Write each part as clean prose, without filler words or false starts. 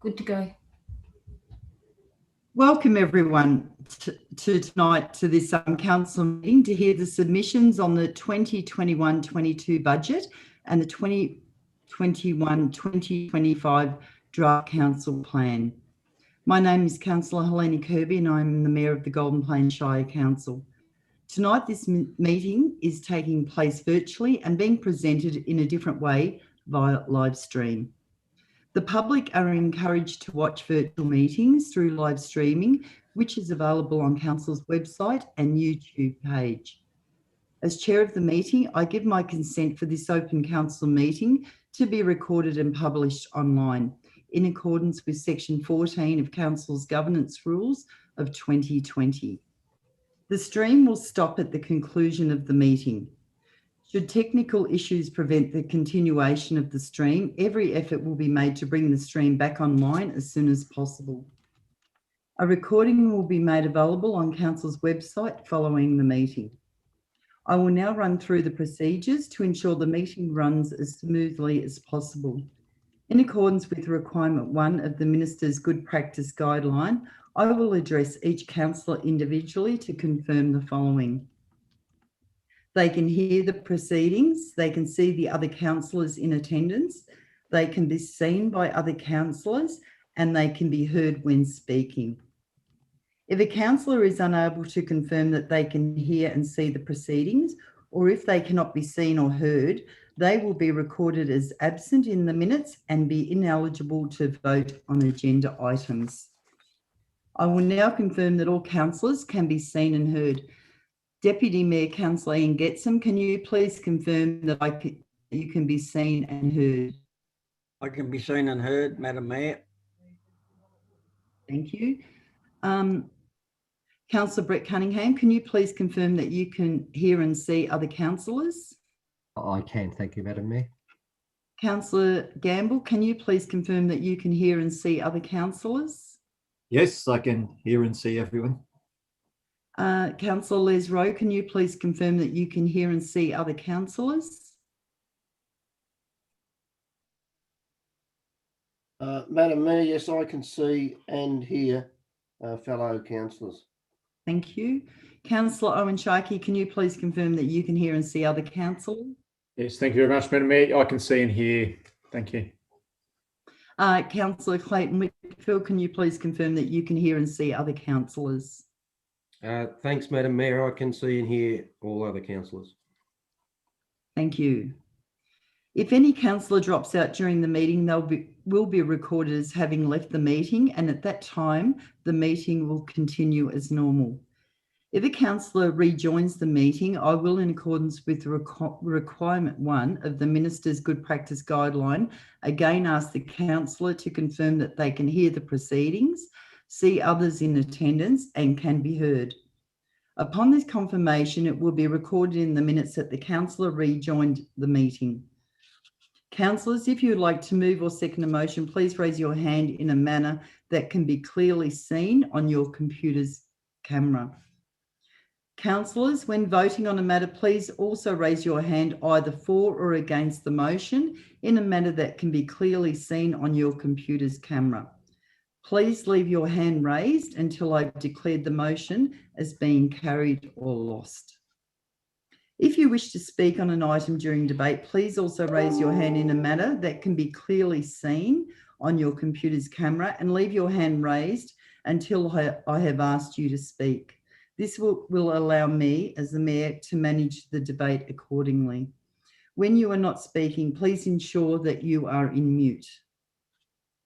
Good to go. Welcome everyone to tonight to this council meeting to hear the submissions on the 2021-22 budget and the 2021-2025 draft council plan. My name is Councillor Helena Kirby and I'm the Mayor of the Golden Plains Shire Council. Tonight this meeting is taking place virtually and being presented in a different way via live stream. The public are encouraged to watch virtual meetings through live streaming, which is available on Council's website and YouTube page. As Chair of the meeting, I give my consent for this open Council meeting to be recorded and published online in accordance with Section 14 of Council's Governance Rules of 2020. The stream will stop at the conclusion of the meeting. Should technical issues prevent the continuation of the stream, every effort will be made to bring the stream back online as soon as possible. A recording will be made available on Council's website following the meeting. I will now run through the procedures to ensure the meeting runs as smoothly as possible. In accordance with requirement 1 of the Minister's Good Practice Guideline, I will address each councillor individually to confirm the following. They can hear the proceedings, they can see the other councillors in attendance, they can be seen by other councillors, and they can be heard when speaking. If a councillor is unable to confirm that they can hear and see the proceedings, or if they cannot be seen or heard, they will be recorded as absent in the minutes and be ineligible to vote on agenda items. I will now confirm that all councillors can be seen and heard. Deputy Mayor Councillor Ian Getson, can you please confirm that you can be seen and heard? I can be seen and heard, Madam Mayor. Thank you. Councillor Brett Cunningham, can you please confirm that you can hear and see other councillors? I can, thank you, Madam Mayor. Councillor Gamble, can you please confirm that you can hear and see other councillors? Yes, I can hear and see everyone. Councillor Les Rowe, can you please confirm that you can hear and see other councillors? Madam Mayor, yes, I can see and hear fellow councillors. Thank you. Councillor Owen Sharkey, can you please confirm that you can hear and see other councillors? Yes, thank you very much, Madam Mayor. I can see and hear. Thank you. Councillor Clayton Whitfield, can you please confirm that you can hear and see other councillors? Thanks, Madam Mayor. I can see and hear all other councillors. Thank you. If any councillor drops out during the meeting, will be recorded as having left the meeting, and at that time, the meeting will continue as normal. If a councillor rejoins the meeting, I will, in accordance with requirement 1 of the Minister's Good Practice Guideline, again ask the councillor to confirm that they can hear the proceedings, see others in attendance, and can be heard. Upon this confirmation, it will be recorded in the minutes that the councillor rejoined the meeting. Councillors, if you would like to move or second a motion, please raise your hand in a manner that can be clearly seen on your computer's camera. Councillors, when voting on a matter, please also raise your hand either for or against the motion in a manner that can be clearly seen on your computer's camera. Please leave your hand raised until I've declared the motion as being carried or lost. If you wish to speak on an item during debate, please also raise your hand in a manner that can be clearly seen on your computer's camera and leave your hand raised until I have asked you to speak. This will allow me as the Mayor to manage the debate accordingly. When you are not speaking, please ensure that you are in mute.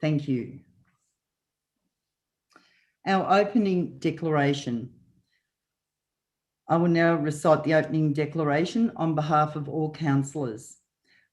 Thank you. Our opening declaration. I will now recite the opening declaration on behalf of all councillors.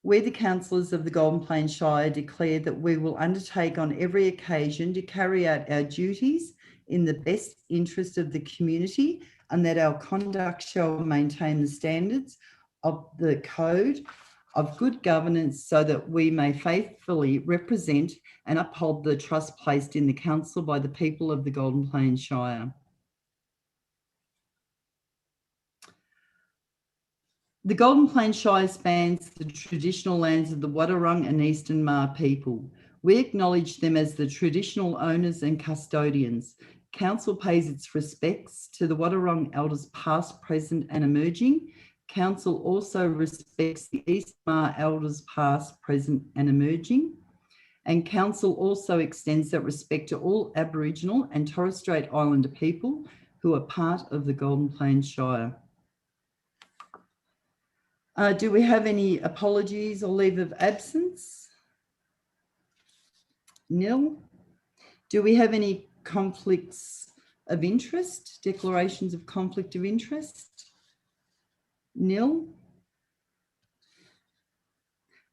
We, the councillors of the Golden Plains Shire, declare that we will undertake on every occasion to carry out our duties in the best interest of the community, and that our conduct shall maintain the standards of the Code of Good Governance so that we may faithfully represent and uphold the trust placed in the Council by the people of the Golden Plains Shire. The Golden Plains Shire spans the traditional lands of the Wadawurrung and Eastern Maar people. We acknowledge them as the traditional owners and custodians. Council pays its respects to the Wadawurrung elders past, present and emerging. Council also respects the Eastmar elders past, present and emerging. And Council also extends that respect to all Aboriginal and Torres Strait Islander people who are part of the Golden Plains Shire. Do we have any apologies or leave of absence? Nil. Do we have any conflicts of interest, declarations of conflict of interest? Nil.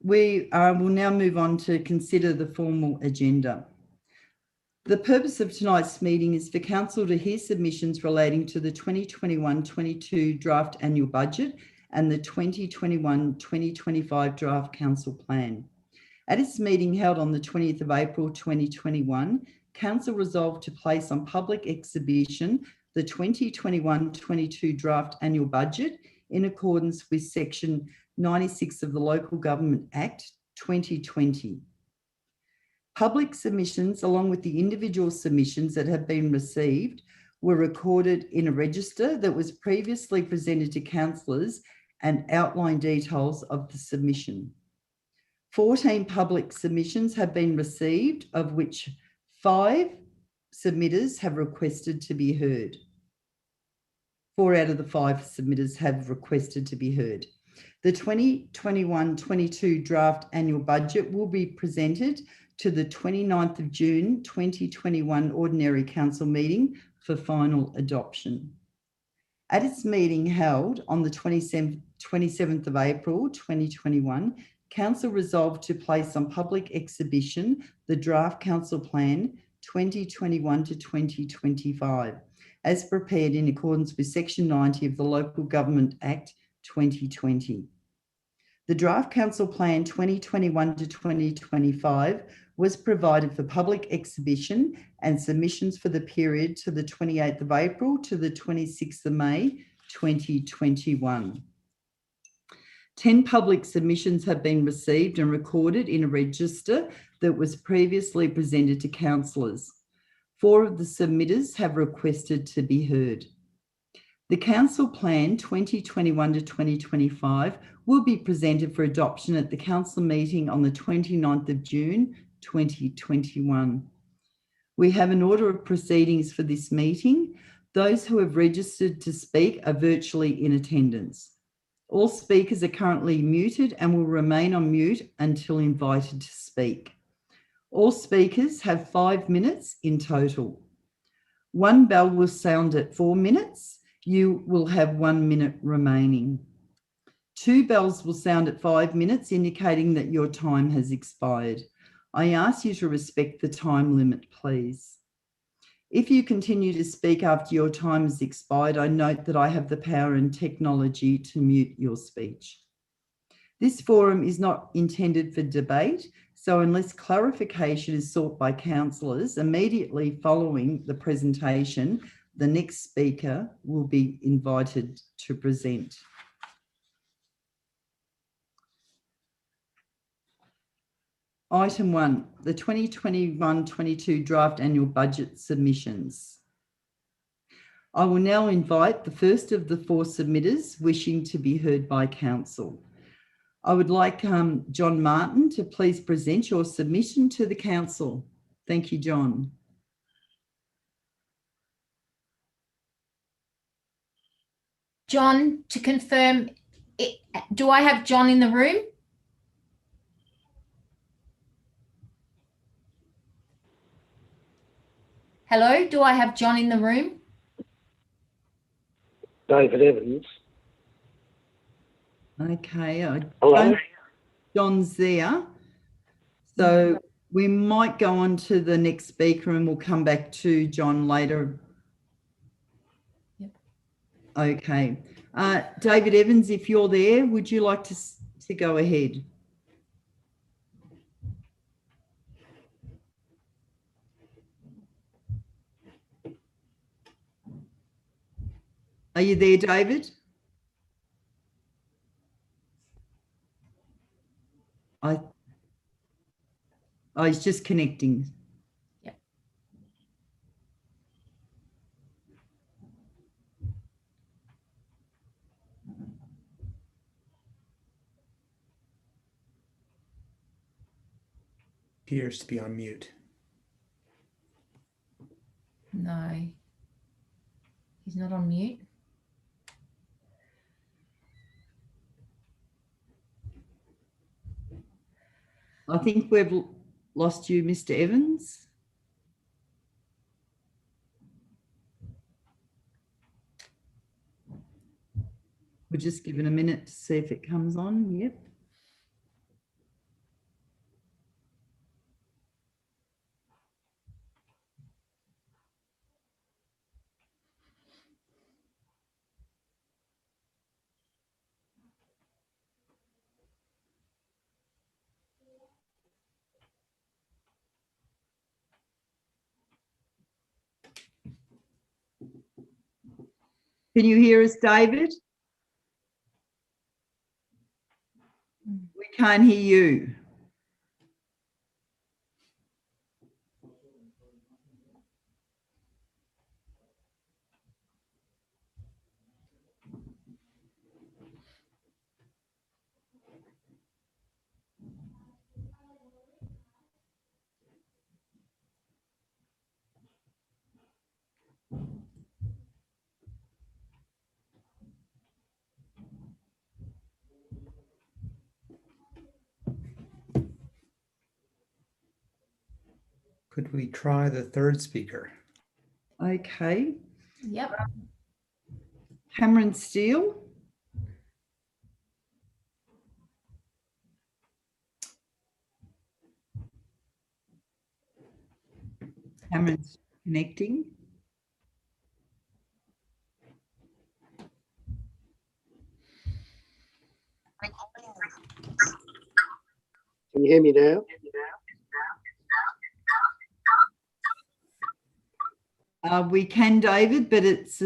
We will now move on to consider the formal agenda. The purpose of tonight's meeting is for Council to hear submissions relating to the 2021-22 draft annual budget and the 2021-2025 draft council plan. At its meeting held on the 20th of April 2021, Council resolved to place on public exhibition the 2021-22 draft annual budget in accordance with Section 96 of the Local Government Act 2020. Public submissions, along with the individual submissions that have been received, were recorded in a register that was previously presented to councillors and outline details of the submission. 14 public submissions have been received, of which 5 submitters have requested to be heard. 4 out of the 5 submitters have requested to be heard. The 2021-22 draft annual budget will be presented to the 29th of June 2021 Ordinary Council meeting for final adoption. At its meeting held on the 27th of April 2021, Council resolved to place on public exhibition the draft council plan 2021 to 2025 as prepared in accordance with Section 90 of the Local Government Act 2020. The draft council plan 2021 to 2025 was provided for public exhibition and submissions for the period to the 28th of April to the 26th of May 2021. 10 public submissions have been received and recorded in a register that was previously presented to councillors. 4 of the submitters have requested to be heard. The Council Plan 2021 to 2025 will be presented for adoption at the Council meeting on the 29th of June 2021. We have an order of proceedings for this meeting. Those who have registered to speak are virtually in attendance. All speakers are currently muted and will remain on mute until invited to speak. All speakers have 5 minutes in total. 1 bell will sound at 4 minutes. You will have 1 minute remaining. 2 bells will sound at 5 minutes, indicating that your time has expired. I ask you to respect the time limit, please. If you continue to speak after your time has expired, I note that I have the power and technology to mute your speech. This forum is not intended for debate, so unless clarification is sought by councillors immediately following the presentation, the next speaker will be invited to present. Item 1, the 2021-22 draft annual budget submissions. I will now invite the first of the 4 submitters wishing to be heard by council. I would like John Martin to please present your submission to the council. Thank you, John. John, to confirm, do I have John in the room? Hello, do I have John in the room? David Evans. Okay, Hello. John's there. So we might go on to the next speaker and we'll come back to John later. Yep. Okay. David Evans, if you're there, would you like to go ahead? Are you there, David? Oh, he's just connecting. Yep. Appears to be on mute. No. He's not on mute. I think we've lost you, Mr. Evans. We're just giving a minute to see if it comes on. Yep. Can you hear us, David? We can't hear you. Could we try the third speaker? Okay. Yep. Cameron Steele. Cameron's connecting. Can you hear me now? We can, David, but it's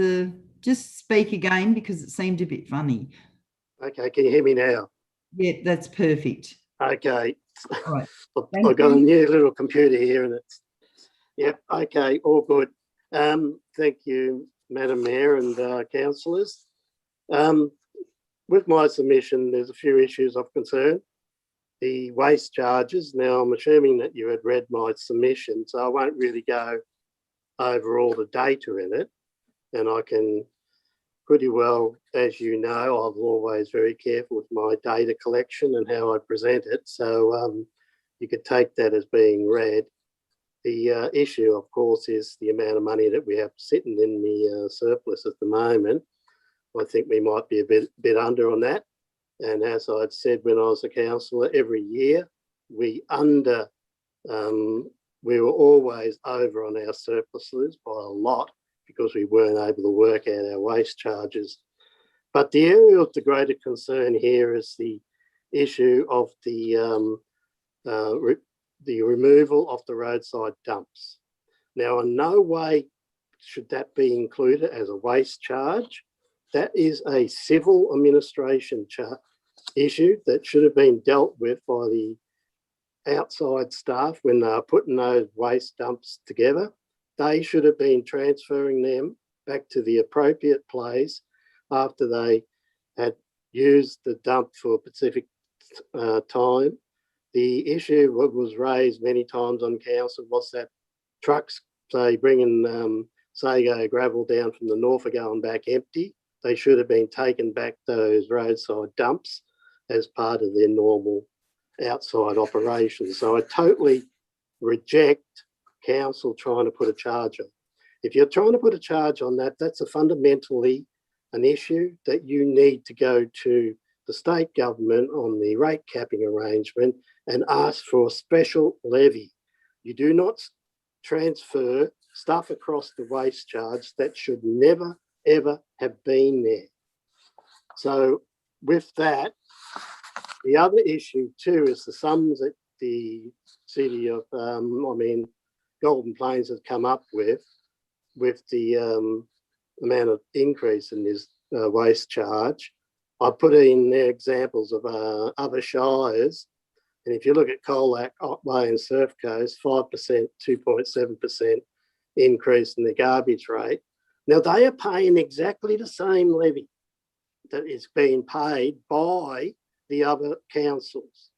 just speak again because it seemed a bit funny. Okay, can you hear me now? Yeah, that's perfect. Okay. All right. I've got a new little computer here and it's, yep, okay, all good. Thank you, Madam Mayor and councillors. With my submission, there's a few issues of concern. The waste charges. Now, I'm assuming that you had read my submission, so I won't really go over all the data in it. And I can pretty well, as you know, I'm always very careful with my data collection and how I present it. So you could take that as being read. The issue, of course, is the amount of money that we have sitting in the surplus at the moment. I think we might be a bit under on that. And as I'd said when I was a councillor, every year we were always over on our surpluses by a lot because we weren't able to work out our waste charges. But the area of the greater concern here is the issue of the removal of the roadside dumps. Now, in no way should that be included as a waste charge. That is a civil administration issue that should have been dealt with by the outside staff when they are putting those waste dumps together. They should have been transferring them back to the appropriate place after they had used the dump for a specific time. The issue that was raised many times on council was that trucks, say, bringing Sago gravel down from the north are going back empty. They should have been taken back those roadside dumps as part of their normal outside operations. So I totally reject council trying to put a charge on. If you're trying to put a charge on that, that's fundamentally an issue that you need to go to the state government on the rate capping arrangement and ask for a special levy. You do not transfer stuff across the waste charge that should never, ever have been there. So with that, the other issue too is the sums that the city of, Golden Plains has come up with the amount of increase in this waste charge. I put in there examples of other shires And if you look at Colac, Otway and Surf Coast, 5%, 2.7% increase in the garbage rate. Now, they are paying exactly the same levy that is being paid by the other councils.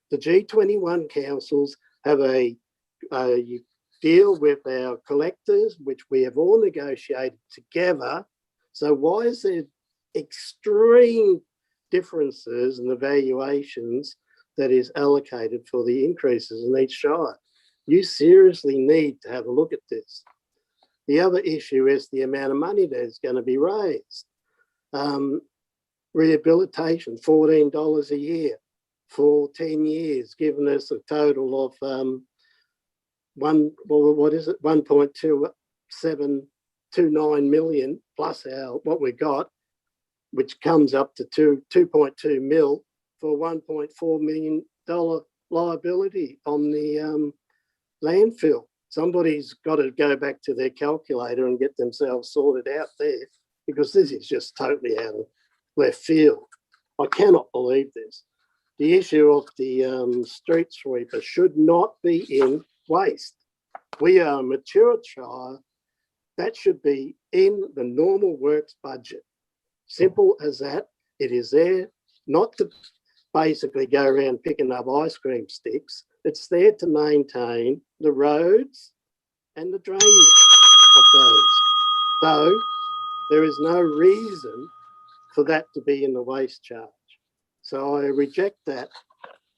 The G21 councils have a deal with our collectors, which we have all negotiated together. So why is there extreme differences in the valuations that is allocated for the increases in each shire? You seriously need to have a look at this. The other issue is the amount of money that is going to be raised. Rehabilitation, $14 a year for 10 years, giving us a total of 1.2729 million plus what we got, which comes up to 2.2 mil for $1.4 million liability on the landfill. Somebody's got to go back to their calculator and get themselves sorted out there, because this is just totally out of left field. I cannot believe this. The issue of the street sweeper should not be in waste. We are a mature shire. That should be in the normal works budget. Simple as that. It is there not to basically go around picking up ice cream sticks. It's there to maintain the roads and the drainage of those. So there is no reason for that to be in the waste charge. So I reject that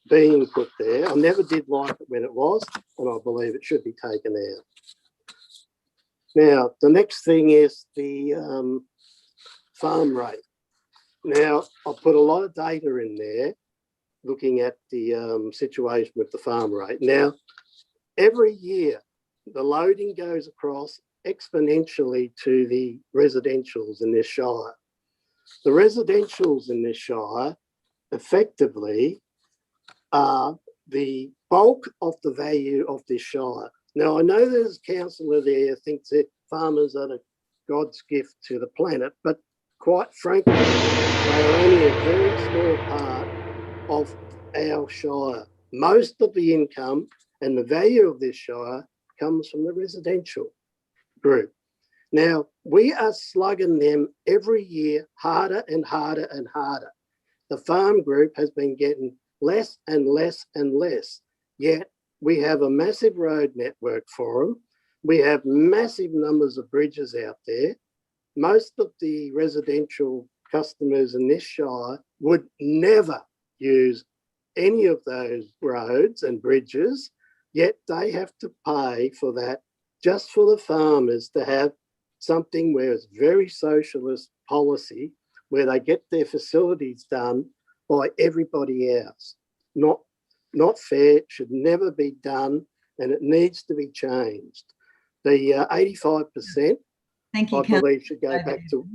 being put there. I never did like it when it was, and I believe it should be taken out. Now, the next thing is the farm rate. Now, I put a lot of data in there looking at the situation with the farm rate. Now, every year, the loading goes across exponentially to the residentials in this shire. The residentials in this shire effectively are the bulk of the value of this shire. Now, I know there's a councillor there who thinks that farmers are the God's gift to the planet, but quite frankly, they are only a very small part of our shire. Most of the income and the value of this shire comes from the residential group. Now, we are slugging them every year harder and harder and harder. The farm group has been getting less and less and less, yet we have a massive road network for them. We have massive numbers of bridges out there. Most of the residential customers in this shire would never use any of those roads and bridges, yet they have to pay for that just for the farmers to have something where it's very socialist policy, where they get their facilities done by everybody else. Not fair, it should never be done, and it needs to be changed. The 85%, Thank you, I believe, should go back to.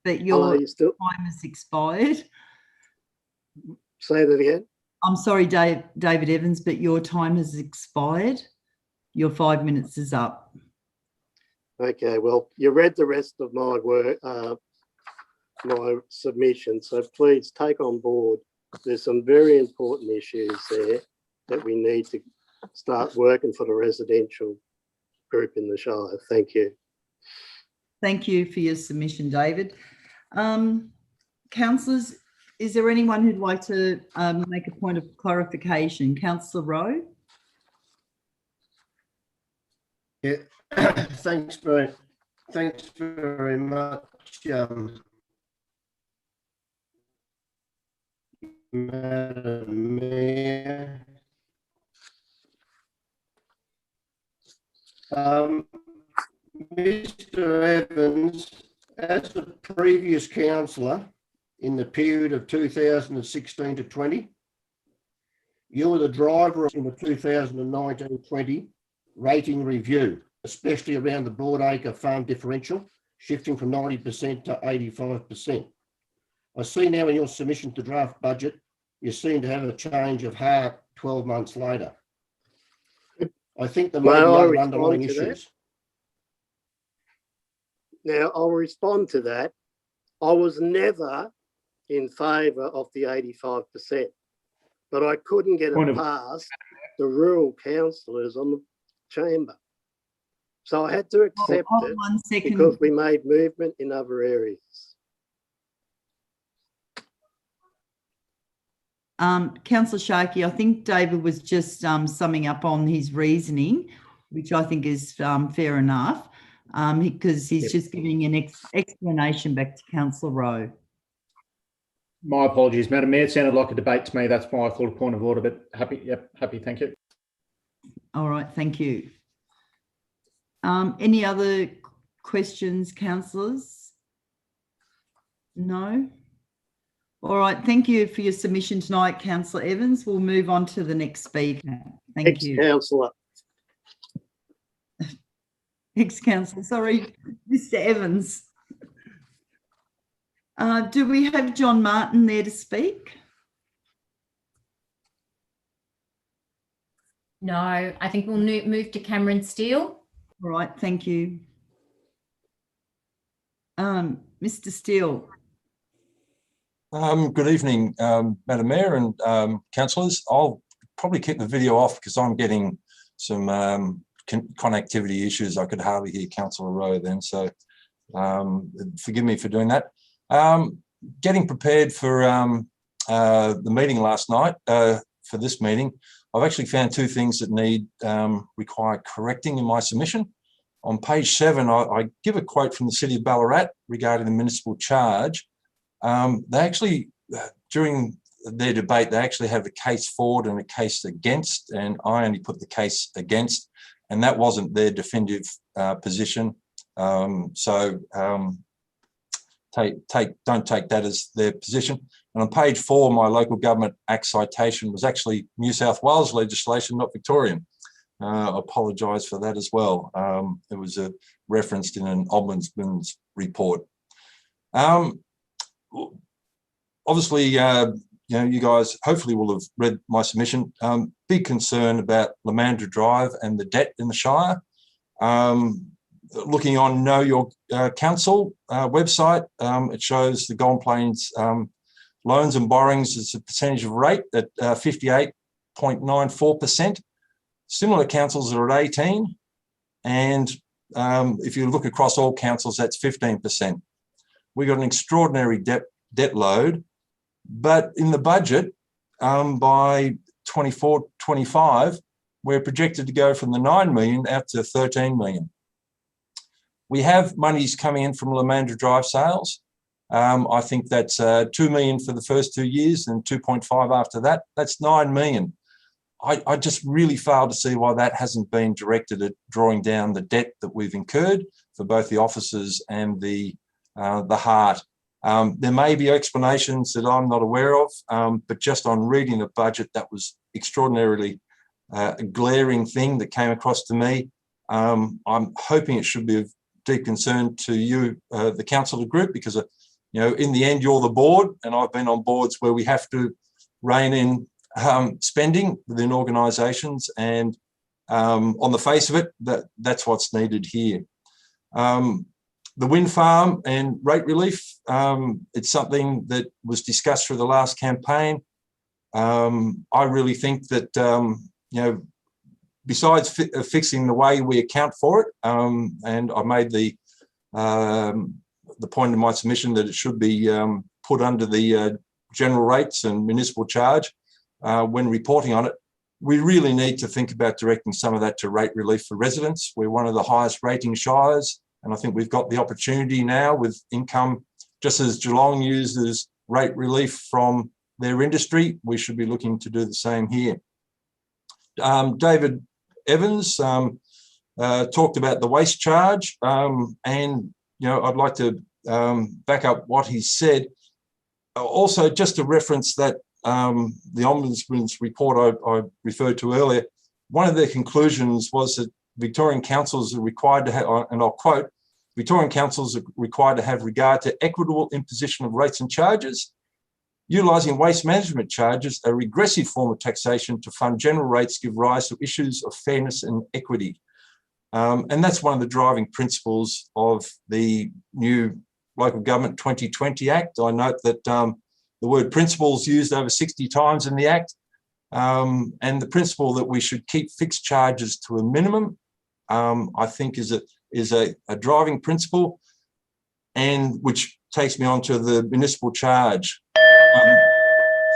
But Hello, your you still time has expired. say that again? I'm sorry, David Evans, but your time has expired. Your 5 minutes is up. Okay, well, you read the rest of my work, my submission, so please take on board. There's some very important issues there that we need to start working for the residential group in the Shire. Thank you. Thank you for your submission, David. Councillors, is there anyone who'd like to make a point of clarification? Councillor Rowe? Yeah, thanks very much, Madam Mayor. Mr. Evans, as a previous councillor in the period of 2016 to 20, you were the driver in the 2019-20 rating review, especially around the Broadacre farm differential, shifting from 90% to 85%. I see now in your submission to draft budget, you seem to have a change of heart 12 months later. I think there may be other underlying issues. Now, I'll respond to that. I was never in favour of the 85%, but I couldn't get Point it of- past the rural councillors on the chamber. So I had to accept Hold it on 1 second. because we made movement in other areas. Councillor Sharkey, I think David was just summing up on his reasoning, which I think is fair enough, because he's just giving an explanation back to Councillor Rowe. My apologies, Madam Mayor. It sounded like a debate to me. That's why I thought a point of order, but happy. Yep, happy. Thank you. All right, thank you. Any other questions, councillors? No? All right, thank you for your submission tonight, Councillor Evans. We'll move on to the next speaker. Thank you. Ex-councillor. Ex-councillor, sorry, Mr. Evans. Do we have John Martin there to speak? No, I think we'll move to Cameron Steele. All right, thank you. Mr. Steele. Good evening, Madam Mayor and councillors. I'll probably keep the video off because I'm getting some connectivity issues. I could hardly hear Councillor Rowe then, so forgive me for doing that. Getting prepared for the meeting last night, for this meeting, I've actually found two things that require correcting in my submission. On page 7, I give a quote from the City of Ballarat regarding the municipal charge. They actually, during their debate, they actually have a case forward and a case against, and I only put the case against, and that wasn't their definitive position. Don't take that as their position. And on page 4, my Local Government Act citation was actually New South Wales legislation, not Victorian. I apologise for that as well. It was referenced in an ombudsman's report. Obviously, you guys hopefully will have read my submission. Big concern about Lamandra Drive and the debt in the Shire. Looking on Know Your Council website, it shows the Golden Plains loans and borrowings as a percentage of rate at 58.94%. Similar councils are at 18%, and if you look across all councils, that's 15%. We've got an extraordinary debt load, but in the budget, by 24-25, we're projected to go from the 9 million out to 13 million. We have monies coming in from Lamandra Drive sales. I think that's 2 million for the first 2 years and 2.5 after that. That's 9 million. I just really fail to see why that hasn't been directed at drawing down the debt that we've incurred for both the offices and the heart. There may be explanations that I'm not aware of, but just on reading the budget, that was extraordinarily a glaring thing that came across to me. I'm hoping it should be of deep concern to you, the councillor group, because in the end, you're the board, and I've been on boards where we have to rein in spending within organisations, and on the face of it, that's what's needed here. The wind farm and rate relief, it's something that was discussed through the last campaign. I really think that, besides fixing the way we account for it, and I made the point in my submission that it should be put under the general rates and municipal charge when reporting on it, we really need to think about directing some of that to rate relief for residents. We're one of the highest rating shires, and I think we've got the opportunity now with income, just as Geelong uses rate relief from their industry, we should be looking to do the same here. David Evans talked about the waste charge, and I'd like to back up what he said. Also, just to reference that the Ombudsman's report I referred to earlier, one of their conclusions was that Victorian councils are required to have, and I'll quote, Victorian councils are required to have regard to equitable imposition of rates and charges, utilising waste management charges, a regressive form of taxation to fund general rates give rise to issues of fairness and equity. And that's one of the driving principles of the new Local Government 2020 Act. I note that the word principles used over 60 times in the Act. and the principle that we should keep fixed charges to a minimum, I think is a driving principle, and which takes me on to the municipal charge.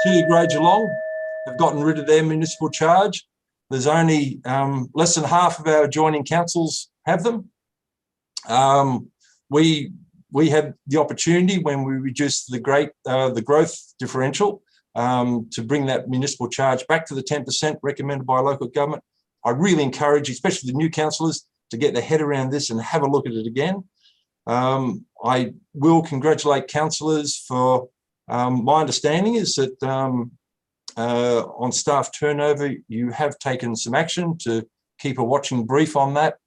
City of Grey Geelong have gotten rid of their municipal charge. There's only less than half of our adjoining councils have them. We had the opportunity when we reduced the growth differential to bring that municipal charge back to the 10% recommended by local government. I really encourage, especially the new councillors, to get their head around this and have a look at it again. I will congratulate councillors for, my understanding is that on staff turnover, you have taken some action to keep a watching brief on that.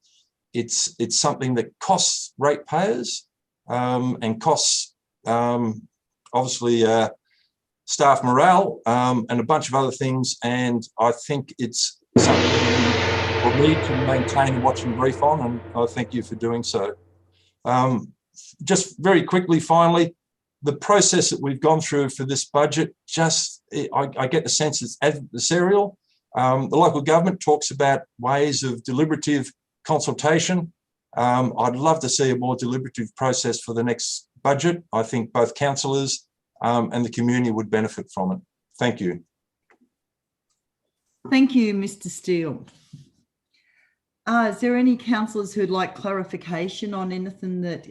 It's something that costs ratepayers and costs obviously staff morale and a bunch of other things. And I think it's something we'll need to maintain a watching brief on, and I thank you for doing so. Just very quickly, finally, the process that we've gone through for this budget, I get the sense it's adversarial. The local government talks about ways of deliberative consultation. I'd love to see a more deliberative process for the next budget. I think both councillors and the community would benefit from it. Thank you. Thank you, Mr. Steele. Is there any councillors who'd like clarification on anything that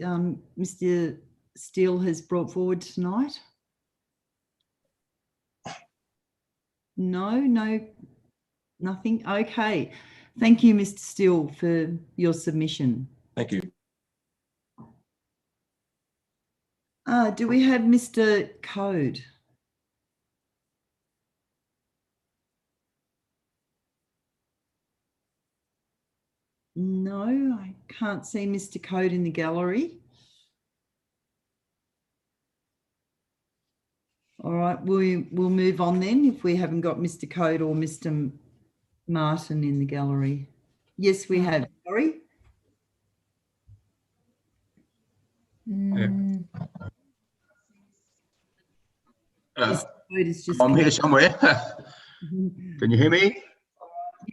Mr. Steele has brought forward tonight? No, nothing. Okay. Thank you, Mr. Steele, for your submission. Thank you. Do we have Mr. Code? No, I can't see Mr. Code in the gallery. All right, we'll move on then if we haven't got Mr. Code or Mr. Martin in the gallery. Yes, we have. Sorry. I'm I'm here somewhere. Can you hear me?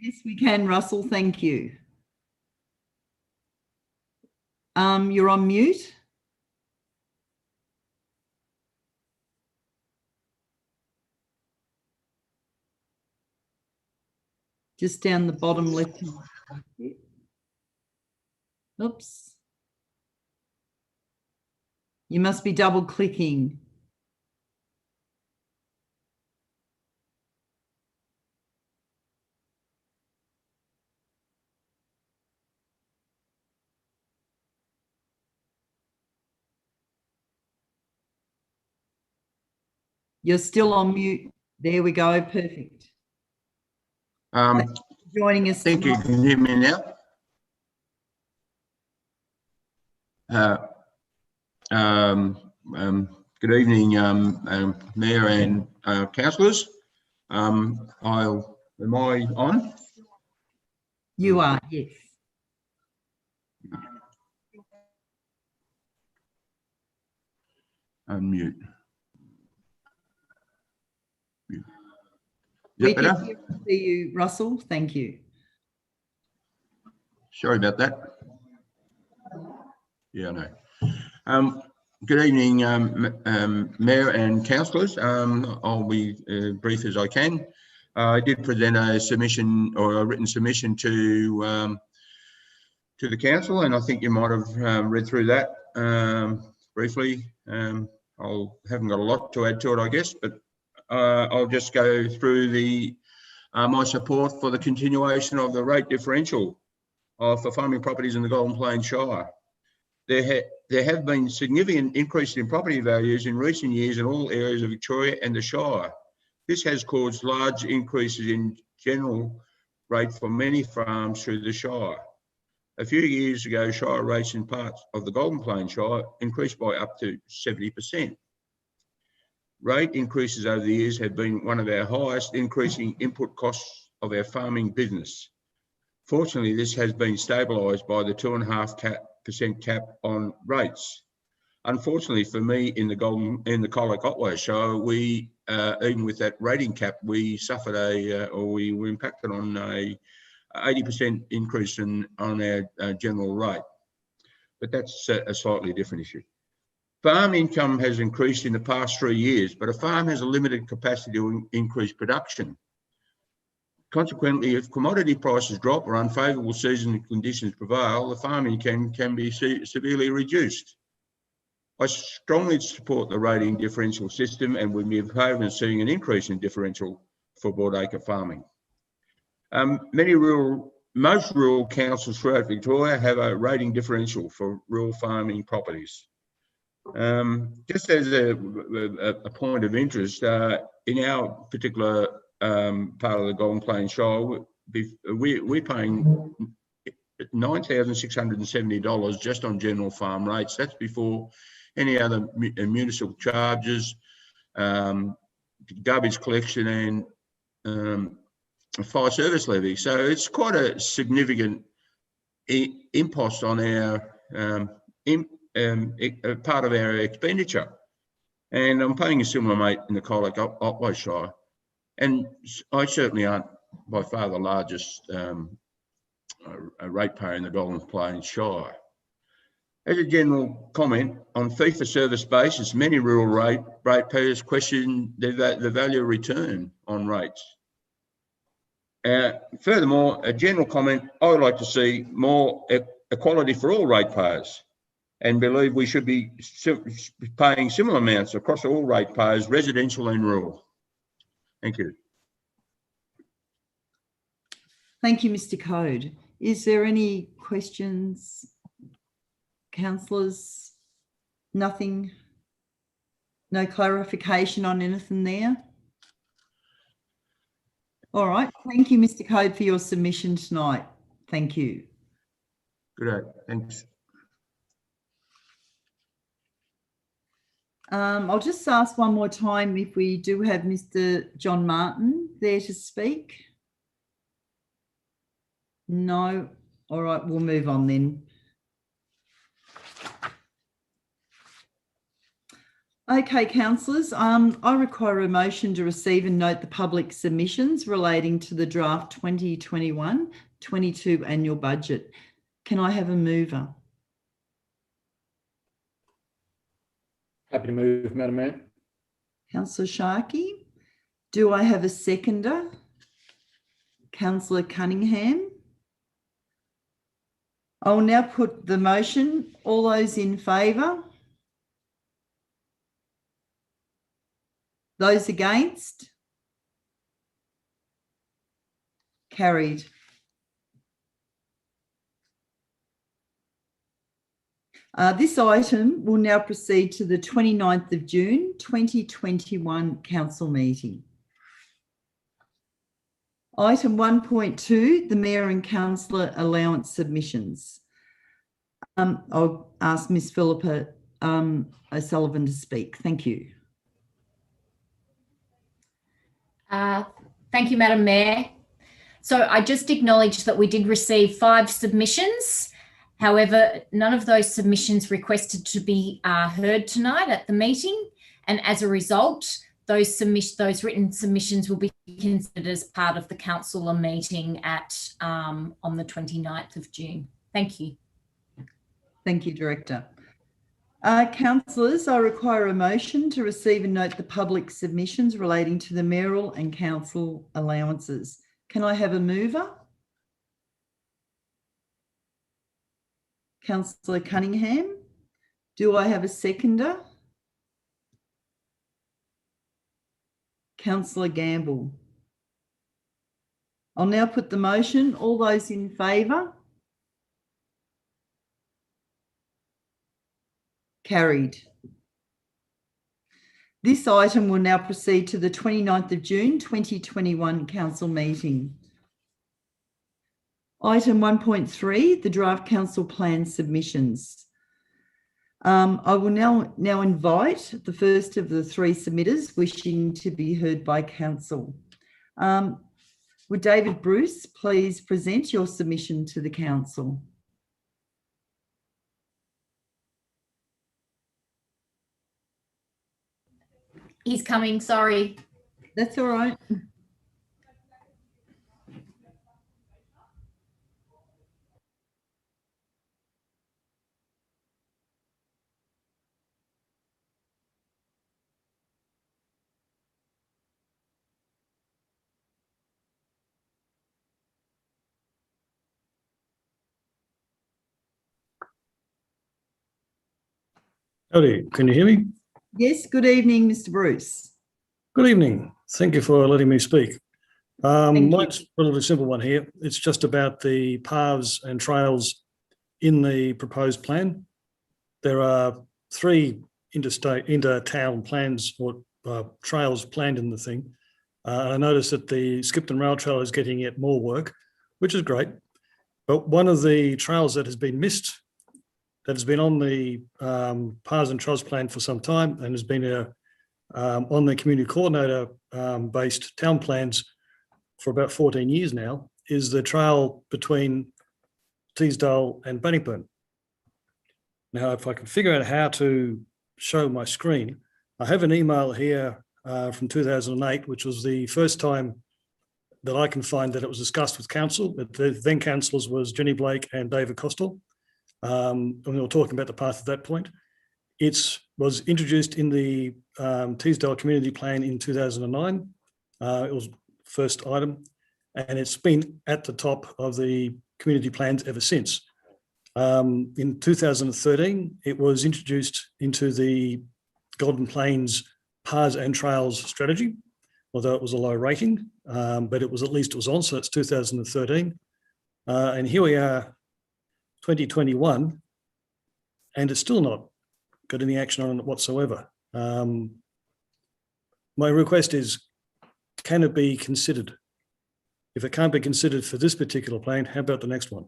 Yes, we can, Russell. Thank you. You're on mute. Just down the bottom left. Oops. You must be double clicking. You're still on mute. There we go. Perfect. Joining us. Thank you. Can you hear me now? Good evening, Mayor and councillors. Am I on? You are, yes. Unmute. We can see you, Russell. Thank you. Sorry about that. Yeah, no. Good evening, Mayor and councillors. I'll be brief as I can. I did present a submission or a written submission to the council, and I think you might have read through that briefly. I haven't got a lot to add to it, I guess, but I'll just go through the my support for the continuation of the rate differential for farming properties in the Golden Plains Shire. There have been significant increases in property values in recent years in all areas of Victoria and the Shire. This has caused large increases in general rate for many farms through the Shire. A few years ago, Shire rates in parts of the Golden Plains Shire increased by up to 70%. Rate increases over the years have been one of our highest increasing input costs of our farming business. Fortunately, this has been stabilised by the 2.5% cap on rates. Unfortunately for me in the Colac Otway Shire, we even with that rating cap, we suffered or we were impacted on a 80% increase on our general rate. But that's a slightly different issue. Farm income has increased in the past 3 years, but a farm has a limited capacity to increase production. Consequently, if commodity prices drop or unfavourable seasonal conditions prevail, the farm income can be severely reduced. I strongly support the rating differential system and would be in favour of seeing an increase in differential for broadacre farming. Most rural councils throughout Victoria have a rating differential for rural farming properties. Just as a point of interest, in our particular part of the Golden Plains Shire, we're paying $9,670 just on general farm rates. That's before any other municipal charges, garbage collection and fire service levy. So it's quite a significant impost on our part of our expenditure. And I'm paying a similar rate in the Colac Otway Shire. And I certainly aren't by far the largest ratepayer in the Golden Plains Shire. As a general comment, on fee-for-service basis, many rural ratepayers question the value of return on rates. Furthermore, a general comment, I would like to see more equality for all ratepayers and believe we should be paying similar amounts across all ratepayers, residential and rural. Thank you. Thank you, Mr. Code. Is there any questions, councillors? Nothing? No clarification on anything there? All right. Thank you, Mr. Code, for your submission tonight. Thank you. Good. Thanks. I'll just ask one more time if we do have Mr. John Martin there to speak. No. All right, we'll move on then. Okay, councillors, I require a motion to receive and note the public submissions relating to the draft 2021-22 annual budget. Can I have a mover? Happy to move, Madam Mayor. Councillor Sharkey. Do I have a seconder? Councillor Cunningham. I will now put the motion. All those in favour? Those against? Carried. This item will now proceed to the 29th of June 2021 council meeting. Item 1.2, the Mayor and Councillor allowance submissions. I'll ask Ms. Philippa O'Sullivan to speak. Thank you. Thank you, Madam Mayor. So I just acknowledge that we did receive 5 submissions. However, none of those submissions requested to be heard tonight at the meeting. And as a result, those written submissions will be considered as part of the council meeting on the 29th of June. Thank you. Thank you, Director. Councillors, I require a motion to receive and note the public submissions relating to the mayoral and council allowances. Can I have a mover? Councillor Cunningham. Do I have a seconder? Councillor Gamble. I'll now put the motion. All those in favour? Carried. This item will now proceed to the 29th of June 2021 council meeting. Item 1.3, the draft council plan submissions. I will now invite the first of the 3 submitters wishing to be heard by council. Would David Bruce please present your submission to the council? He's coming, sorry. That's all right. Howdy, can you hear me? Yes, good evening, Mr. Bruce. Good evening. Thank you for letting me speak. Thank you. Mine's a relatively simple one here. It's just about the paths and trails in the proposed plan. There are 3 inter-town plans or trails planned in the thing. I noticed that the Skipton Rail Trail is getting yet more work, which is great. But one of the trails that has been missed, that has been on the paths and trails plan for some time and has been on the community coordinator based town plans for about 14 years now, is the trail between Teesdale and Bannockburn. Now, if I can figure out how to show my screen, I have an email here from 2008, which was the first time that I can find that it was discussed with council. The then councillors was Jenny Blake and David Costel. And we were talking about the path at that point. It was introduced in the Teesdale Community Plan in 2009. It was first item, and it's been at the top of the community plans ever since. In 2013, it was introduced into the Golden Plains Paths and Trails strategy, although it was a low rating, but it was at least it was on, so it's 2013. And here we are, 2021, and it's still not got any action on it whatsoever. My request is, can it be considered? If it can't be considered for this particular plan, how about the next one?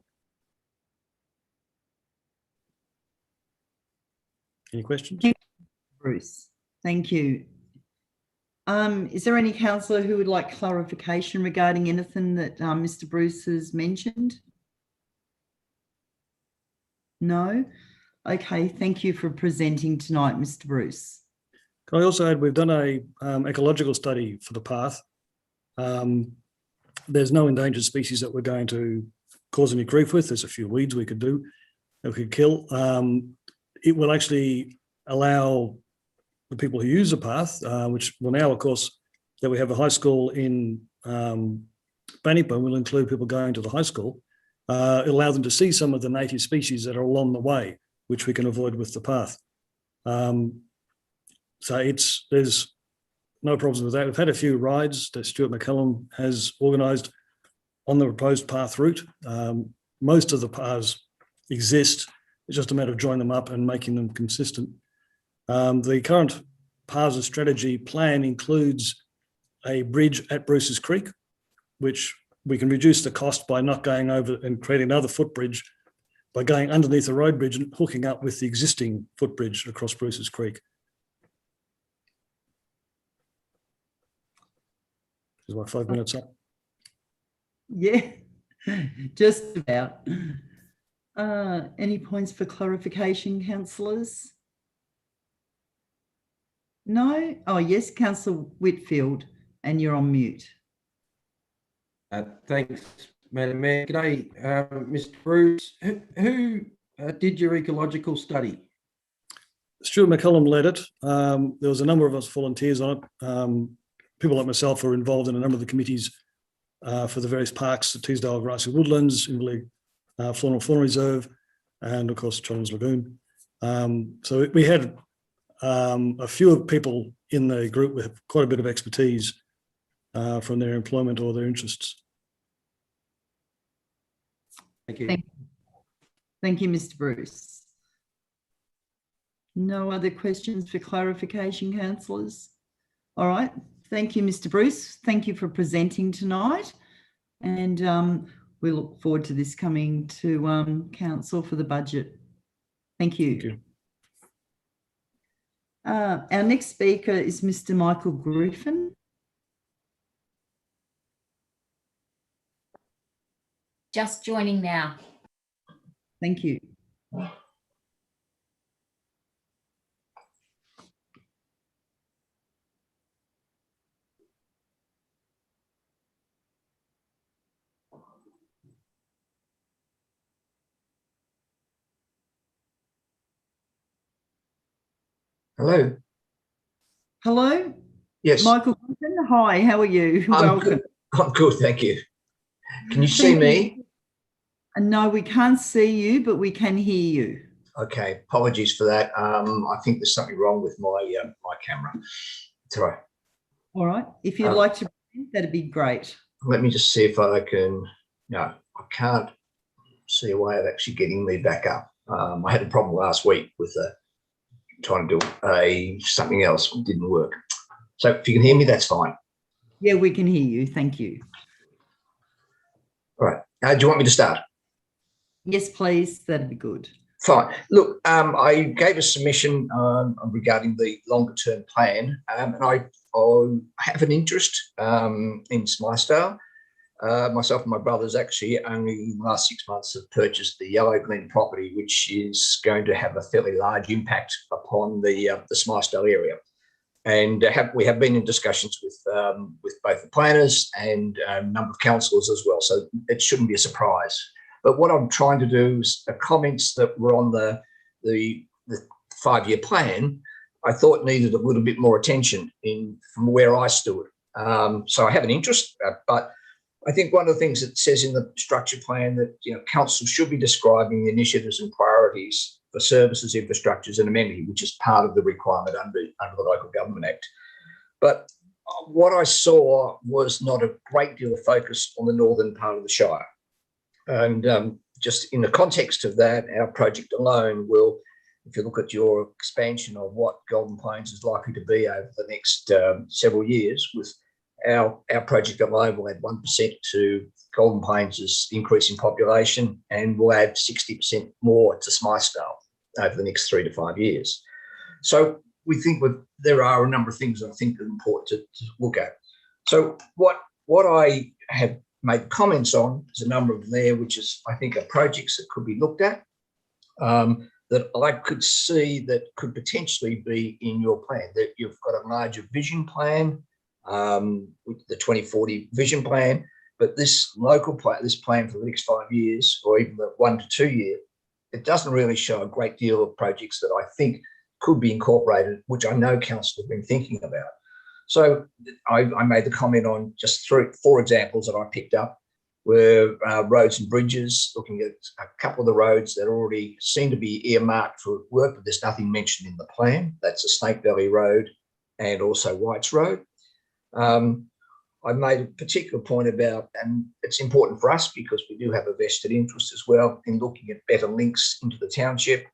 Any questions? Bruce, thank you. Is there any councillor who would like clarification regarding anything that Mr. Bruce has mentioned? No? Okay, thank you for presenting tonight, Mr. Bruce. Can I also add, we've done a ecological study for the path. There's no endangered species that we're going to cause any grief with. There's a few weeds we could do, that we could kill. It will actually allow the people who use the path, which will now, of course, that we have a high school in Bannockburn, will include people going to the high school. It'll allow them to see some of the native species that are along the way, which we can avoid with the path. So there's no problems with that. We've had a few rides that Stuart McCallum has organised on the proposed path route. Most of the paths exist. It's just a matter of joining them up and making them consistent. The current paths and strategy plan includes a bridge at Bruce's Creek, which we can reduce the cost by not going over and creating another footbridge, by going underneath the road bridge and hooking up with the existing footbridge across Bruce's Creek. Is my 5 minutes up? Yeah, just about. Any points for clarification, councillors? No? Oh, yes, Councillor Whitfield, and you're on mute. Thanks, Madam Mayor. G'day, Mr. Bruce. Who did your ecological study? Stuart McCallum led it. There was a number of us volunteers on it. People like myself were involved in a number of the committees for the various parks, the Teesdale Grassy Woodlands, Inverleigh Fauna Reserve, and of course, Chalmers Lagoon. So we had a few people in the group with quite a bit of expertise from their employment or their interests. Thank you. Thank you, Mr. Bruce. No other questions for clarification, councillors? All right. Thank you, Mr. Bruce. Thank you for presenting tonight. And we look forward to this coming to council for the budget. Thank you. Thank you. Our next speaker is Mr. Michael Griffin. Just joining now. Thank you. Hello. Hello? Yes. Michael Clinton, hi, how are you? Welcome. I'm good, thank you. Can you see me? No, we can't see you, but we can hear you. Okay, apologies for that. I think there's something wrong with my my camera. It's all right. All right. If you'd like to, that'd be great. Let me just see if I can. No, I can't see a way of actually getting me back up. I had a problem last week with trying to do something else. It didn't work. So if you can hear me, that's fine. Yeah, we can hear you. Thank you. All right. Do you want me to start? Yes, please. That'd be good. Fine. Look, I gave a submission regarding the longer term plan, and I have an interest in Smilesdale. Myself and my brothers actually only in the last 6 months have purchased the Yellow Glen property, which is going to have a fairly large impact upon the Smilesdale area. And we have been in discussions with both the planners and a number of councillors as well, so it shouldn't be a surprise. But what I'm trying to do is the comments that were on the 5-year plan, I thought needed a little bit more attention from where I stood. So I have an interest, but I think one of the things that says in the structure plan that council should be describing the initiatives and priorities for services, infrastructures and amenity, which is part of the requirement under the Local Government Act. But what I saw was not a great deal of focus on the northern part of the Shire. And just in the context of that, our project alone will, if you look at your expansion of what Golden Plains is likely to be over the next several years, with our project alone will add 1% to Golden Plains' increase in population, and will add 60% more to Smilesdale over the next 3 to 5 years. So we think there are a number of things that I think are important to look at. So what I have made comments on, there's a number of them there, which is, I think, are projects that could be looked at, that I could see that could potentially be in your plan, that you've got a larger vision plan, with the 2040 vision plan, but this local plan, this plan for the next 5 years, or even the 1 to 2 year, it doesn't really show a great deal of projects that I think could be incorporated, which I know council have been thinking about. So I made the comment on just 4 examples that I picked up were roads and bridges, looking at a couple of the roads that already seem to be earmarked for work, but there's nothing mentioned in the plan. That's a Snake Valley Road and also Whites Road. I made a particular point about, and it's important for us because we do have a vested interest as well in looking at better links into the township.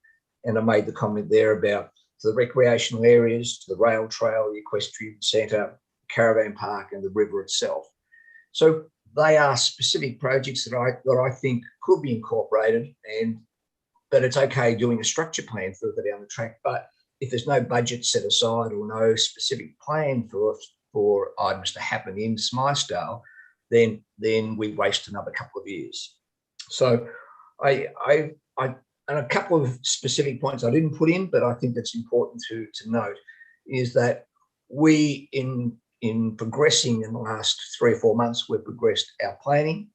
And I made the comment there about to the recreational areas, to the rail trail, the equestrian centre, caravan park and the river itself. So they are specific projects that I think could be incorporated, but it's okay doing a structure plan further down the track. But if there's no budget set aside or no specific plan for items to happen in Smilesdale, then we waste another couple of years. So and a couple of specific points I didn't put in, but I think that's important to note, is that we, in progressing in the last 3 or 4 months, we've progressed our planning.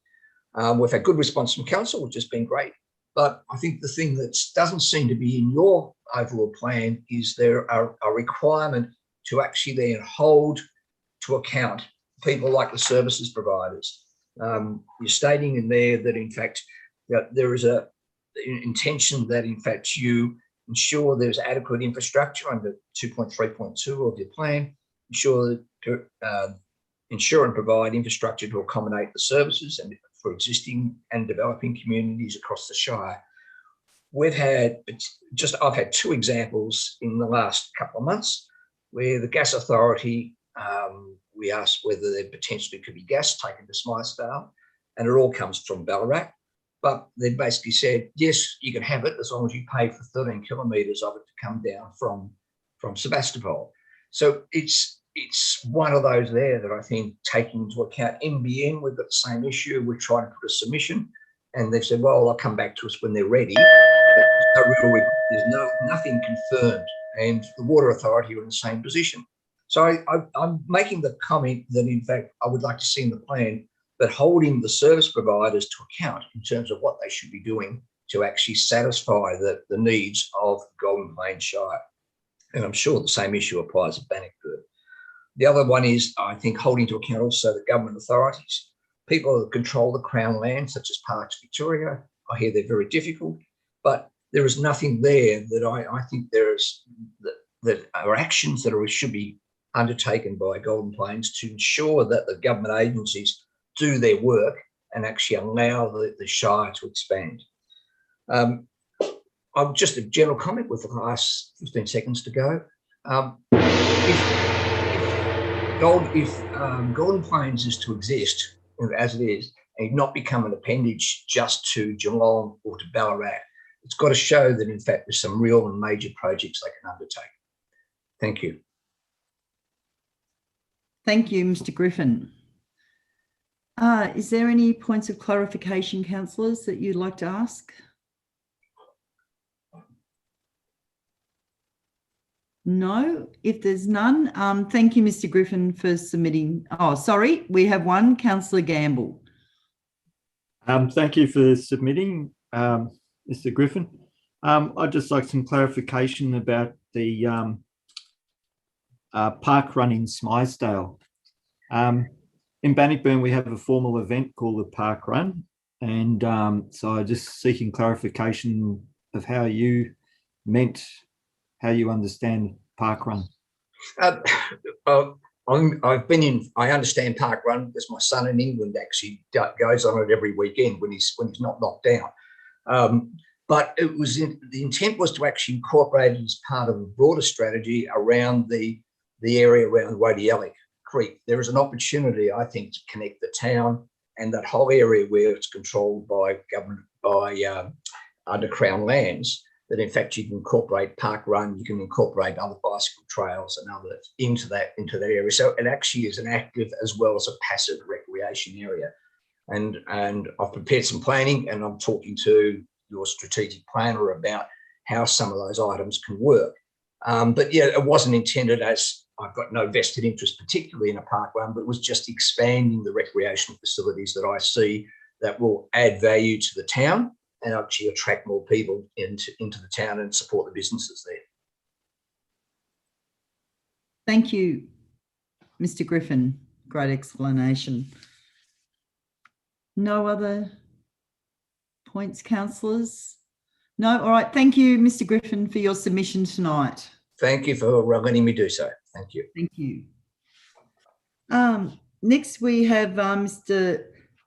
We've had good response from council, which has been great. But I think the thing that doesn't seem to be in your overall plan is there are a requirement to actually then hold to account people like the services providers. You're stating in there that, in fact, there is an intention that, in fact, you ensure there's adequate infrastructure under 2.3.2 of your plan, ensure and provide infrastructure to accommodate the services and for existing and developing communities across the Shire. I've had 2 examples in the last couple of months where the Gas Authority, we asked whether there potentially could be gas taken to Smilesdale, and it all comes from Ballarat. But they basically said, yes, you can have it as long as you pay for 13 kilometres of it to come down from Sebastopol. So it's one of those there that I think, taking into account NBN, we've got the same issue. We're trying to put a submission, and they've said, well, they'll come back to us when they're ready. But there's nothing confirmed, and the Water Authority are in the same position. So I'm making the comment that, in fact, I would like to see in the plan, but holding the service providers to account in terms of what they should be doing to actually satisfy the needs of Golden Plains Shire. And I'm sure the same issue applies at Bannockburn. The other one is, I think, holding to account also the government authorities. People that control the Crown land, such as Parks Victoria, I hear they're very difficult, but there is nothing there that I think there is that are actions that should be undertaken by Golden Plains to ensure that the government agencies do their work and actually allow the Shire to expand. I'm just a general comment with the last 15 seconds to go. If Golden Plains is to exist as it is and not become an appendage just to Geelong or to Ballarat, it's got to show that in fact there's some real and major projects they can undertake. Thank you. Thank you, Mr. Griffin. Is there any points of clarification, councillors, that you'd like to ask? No, if there's none, thank you, Mr. Griffin, for submitting. Oh, sorry, we have one, Councillor Gamble. Thank you for submitting, Mr. Griffin. I'd just like some clarification about the park run in Smythesdale. In Bannockburn, we have a formal event called the Park Run, and so I'm just seeking clarification of how you understand Park Run. I've been in. I understand Park Run because my son in England actually goes on it every weekend when he's not locked down. But it was the intent was to actually incorporate it as part of a broader strategy around the area around Wadiellic Creek. There is an opportunity, I think, to connect the town and that whole area where it's controlled by government, under Crown lands, that in fact you can incorporate Park Run, you can incorporate other bicycle trails and others into that area. So it actually is an active as well as a passive recreation area. And I've prepared some planning, and I'm talking to your strategic planner about how some of those items can work. But yeah, it wasn't intended as, I've got no vested interest particularly in a park run, but it was just expanding the recreational facilities that I see that will add value to the town and actually attract more people into the town and support the businesses there. Thank you, Mr. Griffin. Great explanation. No other points, councillors? No? All right. Thank you, Mr. Griffin, for your submission tonight. Thank you for letting me do so. Thank you. Thank you. Next, we have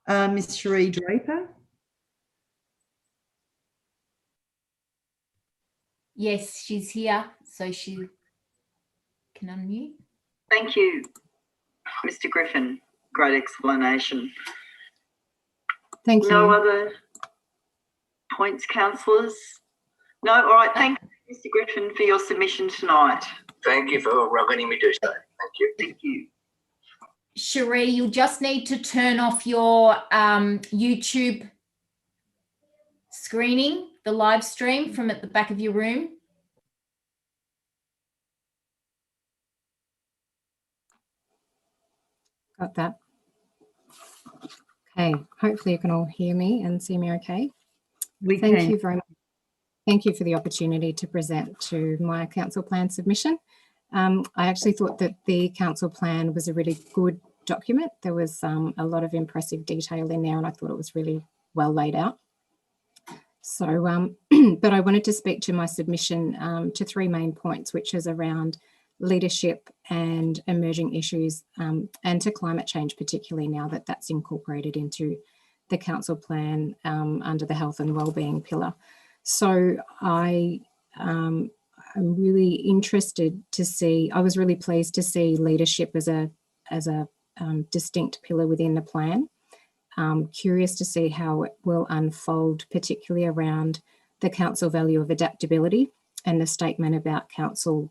Ms. Cherie Draper. Yes, she's here, so she can unmute. Thank you, Mr. Griffin. Great explanation. Thank you. No other points, councillors? No? All right. Thank you, Mr. Griffin, for your submission tonight. Thank you for letting me do so. Thank you. Thank you. Cherie, you'll just need to turn off your YouTube screening, the live stream from at the back of your room. Got that. Okay, hopefully you can all hear me and see me okay. Thank you very much. Thank you for the opportunity to present to my council plan submission. I actually thought that the council plan was a really good document. There was a lot of impressive detail in there, and I thought it was really well laid out. So, but I wanted to speak to my submission to three main points, which is around leadership and emerging issues, and to climate change, particularly now that that's incorporated into the council plan under the health and wellbeing pillar. So I'm really interested to see, I was really pleased to see leadership as a distinct pillar within the plan. Curious to see how it will unfold, particularly around the council value of adaptability and the statement about council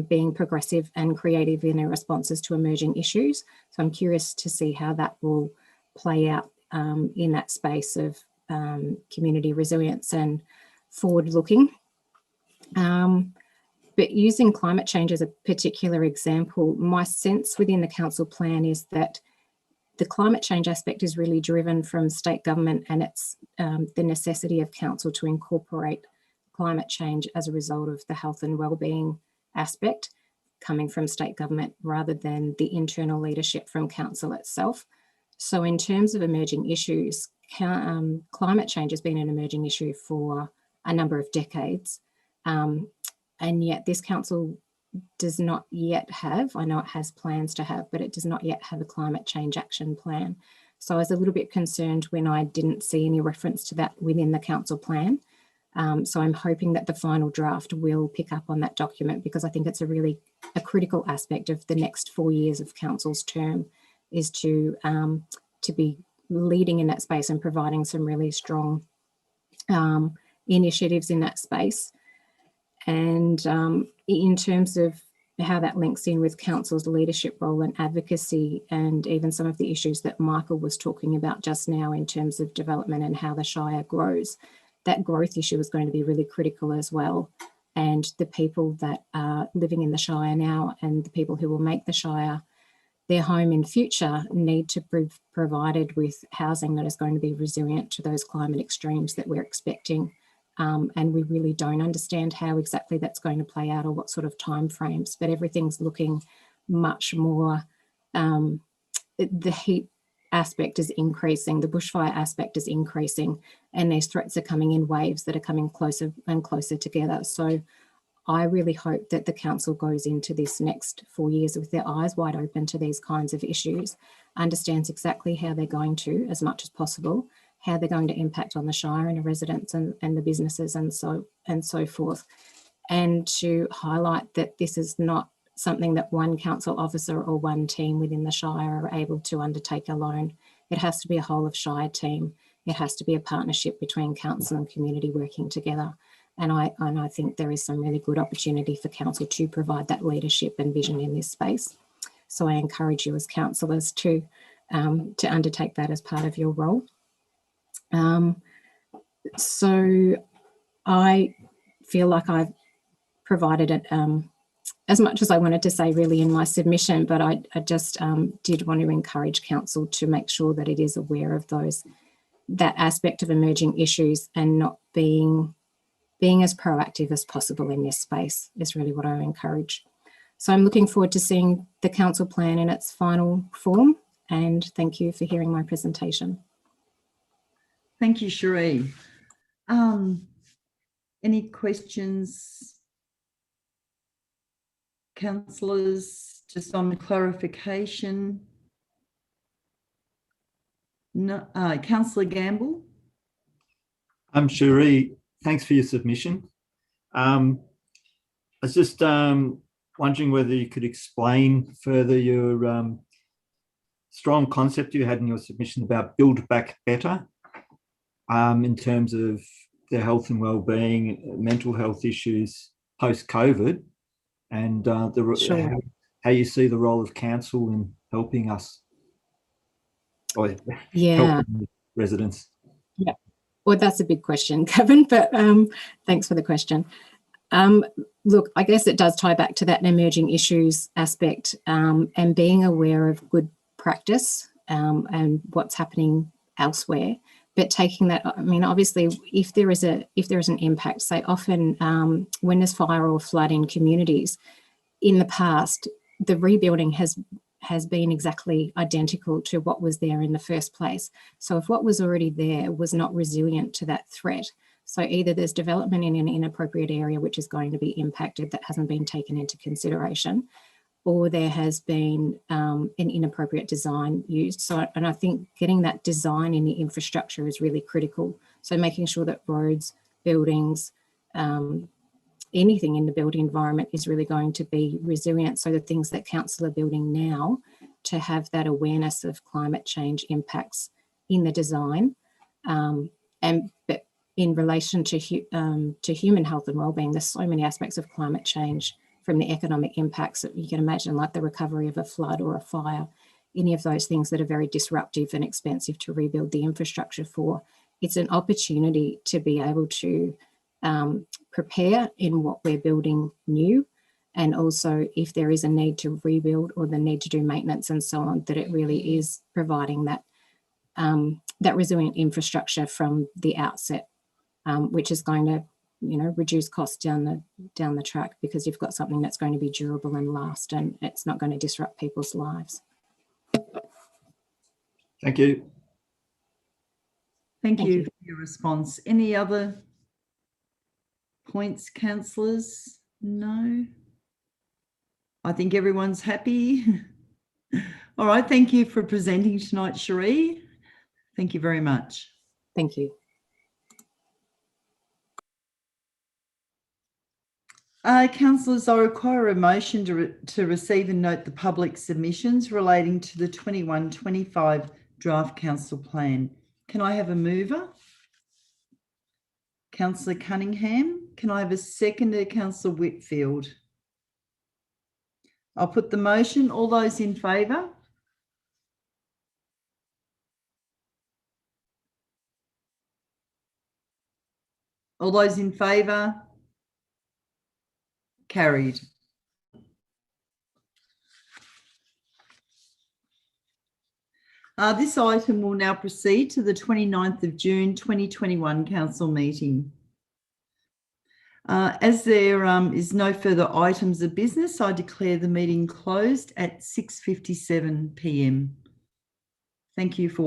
being progressive and creative in their responses to emerging issues. So I'm curious to see how that will play out in that space of community resilience and forward-looking. But using climate change as a particular example, my sense within the council plan is that the climate change aspect is really driven from state government, and it's the necessity of council to incorporate climate change as a result of the health and wellbeing aspect coming from state government rather than the internal leadership from council itself. So in terms of emerging issues, climate change has been an emerging issue for a number of decades. And yet this council does not yet have, I know it has plans to have, but it does not yet have a climate change action plan. So I was a little bit concerned when I didn't see any reference to that within the council plan. So I'm hoping that the final draft will pick up on that document, because I think it's a critical aspect of the next 4 years of council's term is to be leading in that space and providing some really strong initiatives in that space. And in terms of how that links in with council's leadership role and advocacy, and even some of the issues that Michael was talking about just now in terms of development and how the Shire grows, that growth issue is going to be really critical as well. And the people that are living in the Shire now and the people who will make the Shire their home in future need to be provided with housing that is going to be resilient to those climate extremes that we're expecting. And we really don't understand how exactly that's going to play out or what sort of timeframes, but everything's looking much more, the heat aspect is increasing, the bushfire aspect is increasing, and these threats are coming in waves that are coming closer and closer together. So I really hope that the council goes into this next 4 years with their eyes wide open to these kinds of issues, understands exactly how they're going to, as much as possible, how they're going to impact on the Shire and the residents and the businesses and so forth. And to highlight that this is not something that one council officer or one team within the Shire are able to undertake alone. It has to be a whole of Shire team. It has to be a partnership between council and community working together. And I think there is some really good opportunity for council to provide that leadership and vision in this space. So I encourage you as councillors to undertake that as part of your role. So I feel like I've provided it as much as I wanted to say really in my submission, but I just did want to encourage council to make sure that it is aware of that aspect of emerging issues and not being as proactive as possible in this space is really what I encourage. So I'm looking forward to seeing the council plan in its final form, and thank you for hearing my presentation. Thank you, Cherie. Any questions, councillors, just on the clarification? No, Councillor Gamble. Cherie, thanks for your submission. I was just wondering whether you could explain further your strong concept you had in your submission about build back better in terms of their health and well-being, mental health issues post-COVID, and Sure. how you see the role of council in helping us, or Yeah. helping residents. Yeah. Well, that's a big question, Kevin, but thanks for the question. Look, I guess it does tie back to that emerging issues aspect, and being aware of good practice and what's happening elsewhere. But taking that, I mean, obviously, if there is an impact, say often when there's fire or flood in communities, in the past, the rebuilding has been exactly identical to what was there in the first place. So if what was already there was not resilient to that threat, so either there's development in an inappropriate area which is going to be impacted that hasn't been taken into consideration, or there has been an inappropriate design used. So, and I think getting that design in the infrastructure is really critical. So making sure that roads, buildings, anything in the built environment is really going to be resilient. So the things that council are building now to have that awareness of climate change impacts in the design, but in relation to human health and wellbeing, there's so many aspects of climate change, from the economic impacts that you can imagine, like the recovery of a flood or a fire, any of those things that are very disruptive and expensive to rebuild the infrastructure for. It's an opportunity to be able to prepare in what we're building new, and also if there is a need to rebuild or the need to do maintenance and so on, that it really is providing that resilient infrastructure from the outset, which is going to reduce costs down the track, because you've got something that's going to be durable and last, and it's not going to disrupt people's lives. Thank you. Thank you for your response. Any other points, councillors? No? I think everyone's happy. All right, thank you for presenting tonight, Cherie. Thank you very much. Thank you. Councillors, I require a motion to receive and note the public submissions relating to the 21-25 draft council plan. Can I have a mover? Councillor Cunningham. Can I have a seconder? Councillor Whitfield. I'll put the motion. All those in favour? All those in favour? Carried. This item will now proceed to the 29th of June 2021 council meeting. As there is no further items of business, I declare the meeting closed at 6:57 p.m. Thank you for